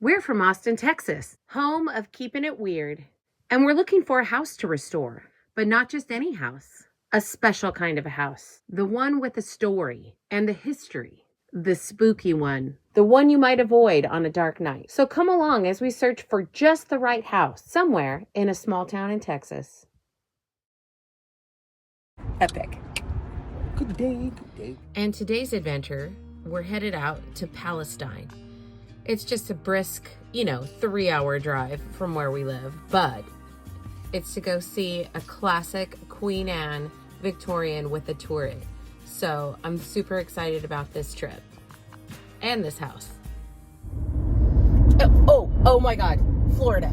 We're from Austin, Texas, home of keeping it weird. And we're looking for a house to restore, but not just any house, a special kind of a house. The one with a story and the history, the spooky one, the one you might avoid on a dark night. So come along as we search for just the right house somewhere in a small town in Texas. Epic. Good day, good day. And today's adventure, we're headed out to Palestine. It's just a brisk, 3-hour drive from where we live, but it's to go see a classic Queen Anne Victorian with a turret. So I'm super excited about this trip and this house. Oh my God, Florida.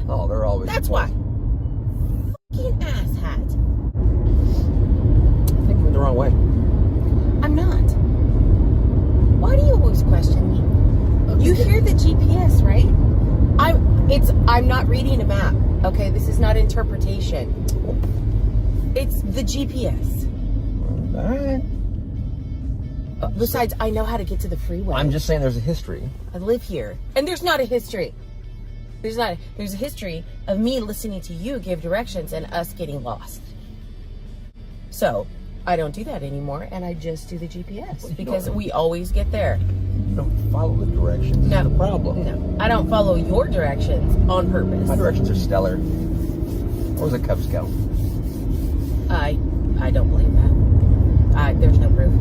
Oh, they're always. That's why. Fucking asshat. I think you went the wrong way. I'm not. Why do you always question me? You hear the GPS, right? I'm not reading a map. Okay, this is not interpretation. It's the GPS. All right. Besides, I know how to get to the freeway. I'm just saying there's a history. I live here. And there's not a history. There's a history of me listening to you give directions and us getting lost. So, I don't do that anymore, and I just do the GPS because we always get there. You don't follow the directions. No. That's the problem. No, I don't follow your directions on purpose. My directions are stellar. I was a Cub Scout. I don't believe that. There's no proof.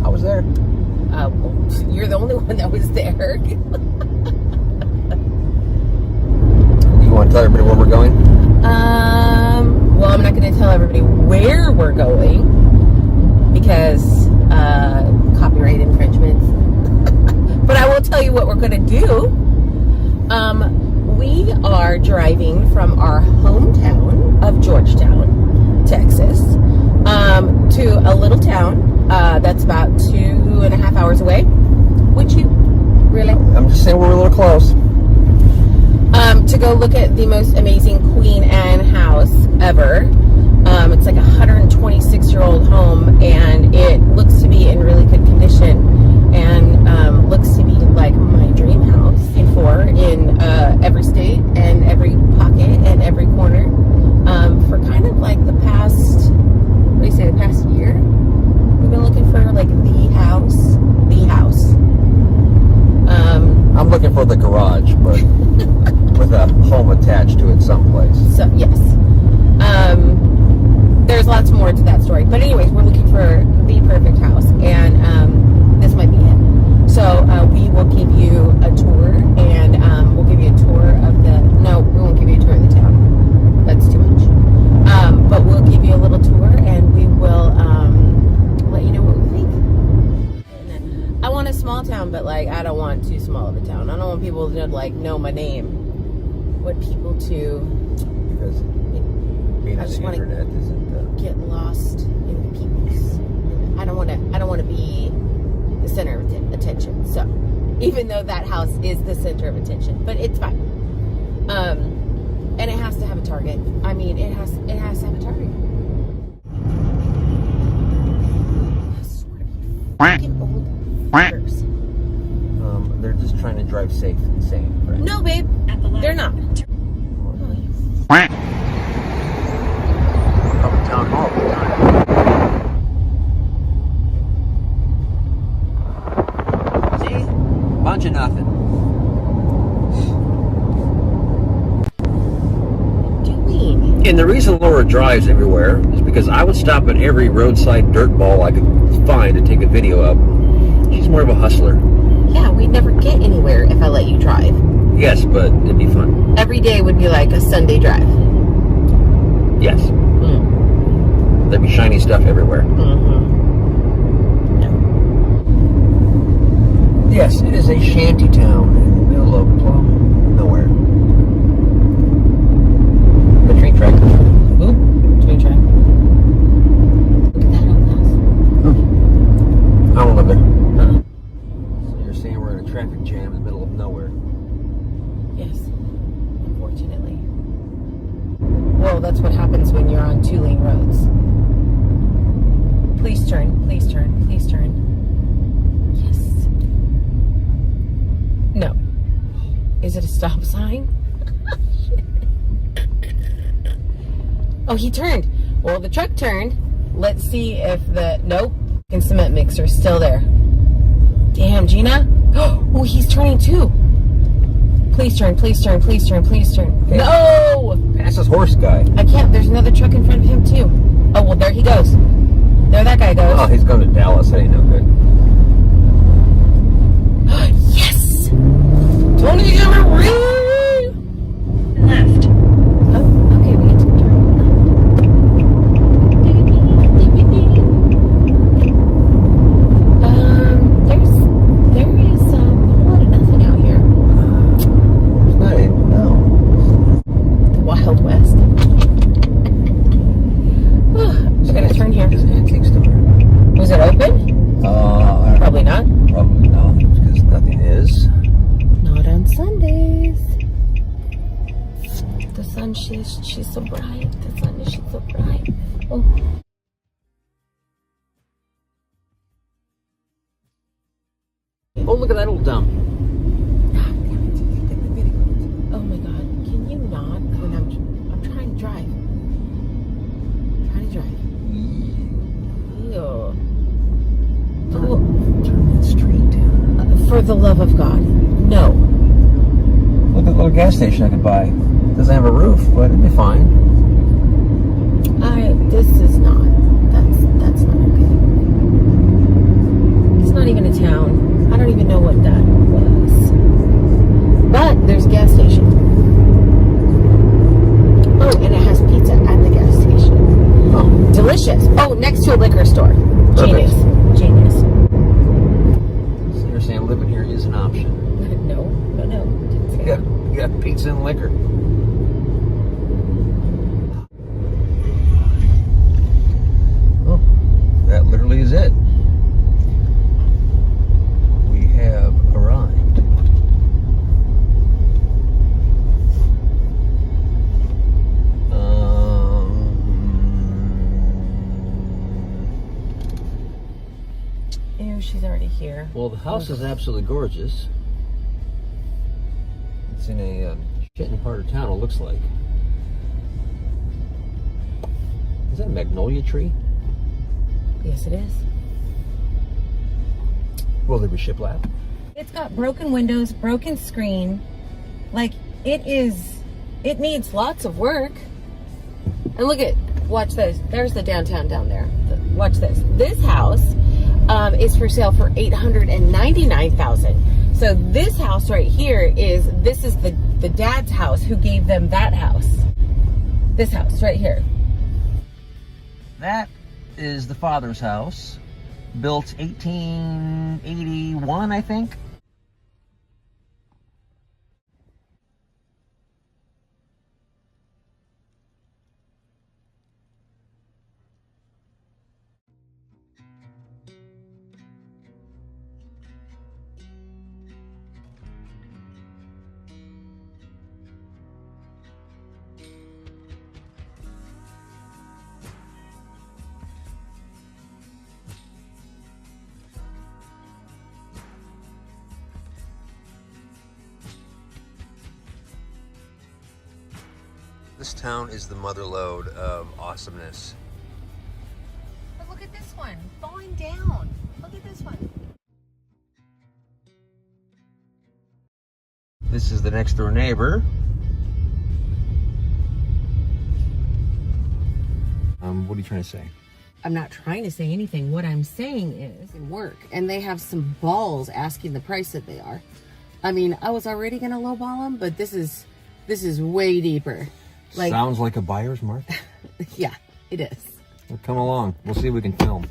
I was there. Well, you're the only one that was there. You want to tell everybody where we're going? Well, I'm not going to tell everybody where we're going because copyright infringements. But I will tell you what we're going to do. We are driving from our hometown of Georgetown, Texas, to a little town that's about 2.5 hours away. Would you really? I'm just saying we're a little close. To go look at the most amazing Queen Anne house ever. It's like a 126-year-old home, and it looks to be in really good condition, and looks to be like my dream house. In every state and every pocket and every corner, for kind of like the past year. We've been looking for like the house. I'm looking for the garage, but with a home attached to it someplace. So yes, there's lots more to that story. But anyways, we're looking for the perfect house, and this might be it. So we will give you a tour, and we'll give you a tour of the. No, we won't give you a tour of the town. That's too much. But we'll give you a little tour, and we will let you know what we think. I want a small town, but I don't want too small of a town. I don't want people to know my name. Want people to Because being on the internet isn't. Get lost in the people's. I don't want to be the center of attention. So, even though that house is the center of attention, but it's fine. And it has to have a target. I mean, it has to have a target. I swear to God, fucking old fuckers. They're just trying to drive safe and sane. Right? No, babe, they're not. Probably town hall all the time. See? Bunch of nothing. Doing. And the reason Laura drives everywhere is because I would stop at every roadside dirt ball I could find to take a video of. She's more of a hustler. Yeah, we'd never get anywhere if I let you drive. Yes, but it'd be fun. Every day would be like a Sunday drive. Yes. There'd be shiny stuff everywhere. No. Yes, it is a shanty town in the middle of nowhere. The train track. Ooh, train track. Look at that old house. I don't live there. So you're saying we're in a traffic jam in the middle of nowhere? Yes, unfortunately. Well, that's what happens when you're on 2-lane roads. Please turn, please turn, please turn. Yes. No. it a stop sign? Oh, he turned. Well, the truck turned. Let's see if the... Nope. And cement mixer's still there. Damn, Gina. Oh, he's turning too. Please turn, please turn, please turn, please turn. Okay. No! Pass this horse guy. I can't. There's another truck in front of him too. Oh, well, there he goes. There that guy goes. Oh, he's going to Dallas. That ain't no good. Yes! Tony, give me left. Oh, okay, we get to turn. There is a whole lot of nothing out here. No. The Wild West. I gotta turn here. His antique store. Was it open? Probably not. Probably not, because nothing is. Not on Sundays. The sun, she's so bright. The sun, she's so bright. Oh. Oh, look at that old dump. Oh my God! Can you not? When I'm trying to drive. Ew. Oh. Turn that street down. For the love of God, no. Look at the little gas station I could buy. Doesn't have a roof, but it'd be fine. This is not. That's not okay. It's not even a town. I don't even know what that was. But there's a gas station. Oh, and it has pizza at the gas station. Oh. Delicious. Oh, next to a liquor store. Perfect. Genius. So you're saying living here is an option. No. Didn't say that. You got pizza and liquor. Oh, that literally is it. We have arrived. Ew, she's already here. Well, the house is absolutely gorgeous. It's in a shitty part of town, it looks like. Is that a magnolia tree? Yes, it is. Will there be shiplap? It's got broken windows, broken screen. Like, it needs lots of work. And watch this. There's the downtown down there. Watch this. This house is for sale for $899,000. So this house right here is the dad's house who gave them that house. This house right here. That is the father's house, built 1881, I think. This town is the motherlode of awesomeness. But look at this one, falling down. Look at this one. This is the next door neighbor. What are you trying to say? I'm not trying to say anything. What I'm saying is in work, and they have some balls asking the price that they are. I mean, I was already gonna lowball them, but this is way deeper. Like, sounds like a buyer's market. Yeah, it is. Well, come along. We'll see if we can film.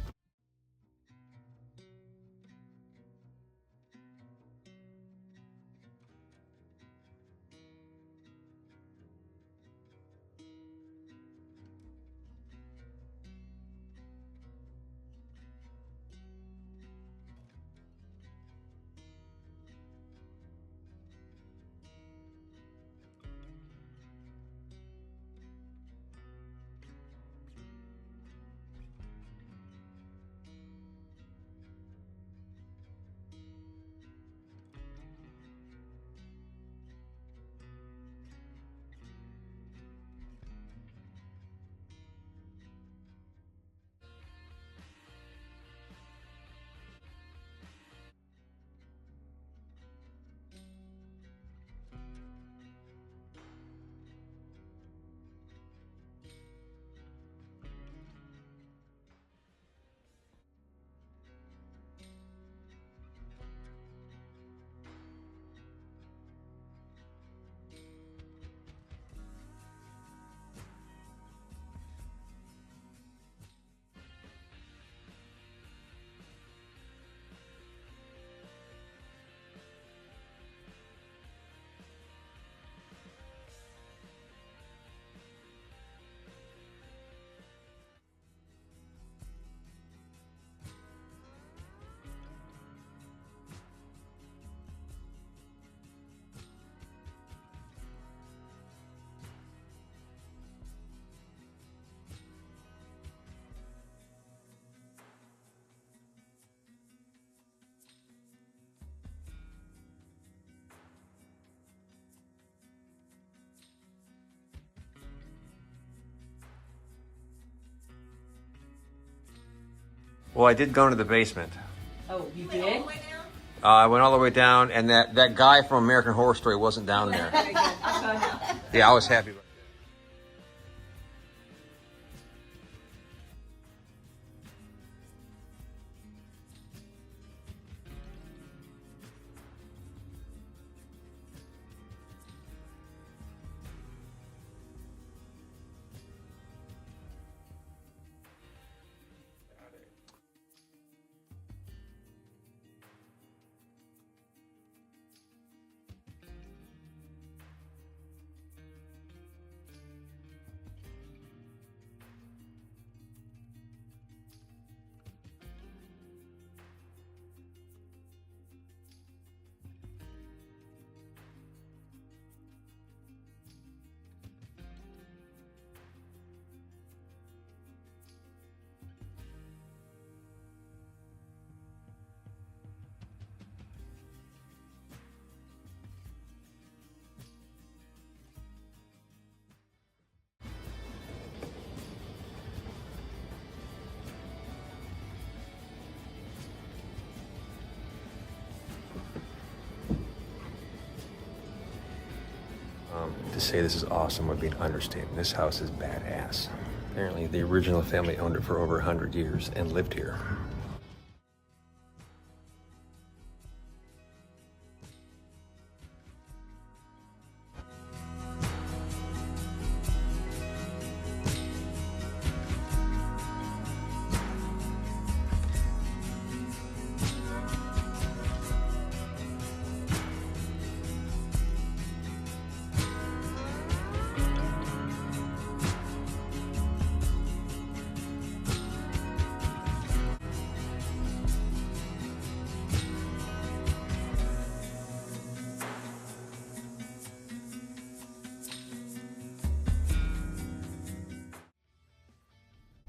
Well, I did go into the basement. Oh, you did? I went all the way down, and that guy from American Horror Story wasn't down there. Yeah, I was happy about it. To say this is awesome would be an understatement. This house is badass. Apparently, the original family owned it for over 100 years and lived here.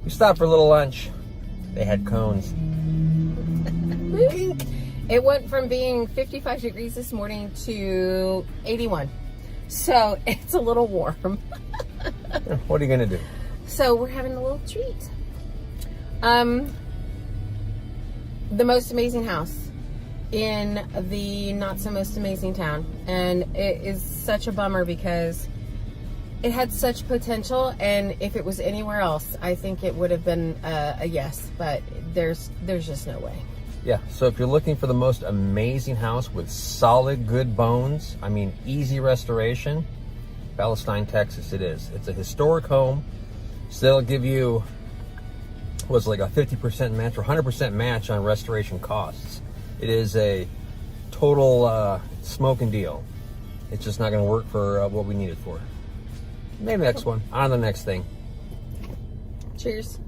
We stopped for a little lunch. They had cones. It went from being 55 degrees this morning to 81. So it's a little warm. What are you gonna do? So we're having a little treat. The most amazing house in the not so most amazing town. And it is such a bummer because it had such potential, and if it was anywhere else, I think it would have been a yes, but there's just no way. Yeah, so if you're looking for the most amazing house with solid, good bones, I mean, easy restoration, Palestine, Texas it is. It's a historic home, so they'll give you, what's like a 50% match or 100% match on restoration costs. It is a total smoking deal. It's just not going to work for what we need it for. Maybe next one. On to the next thing. Cheers.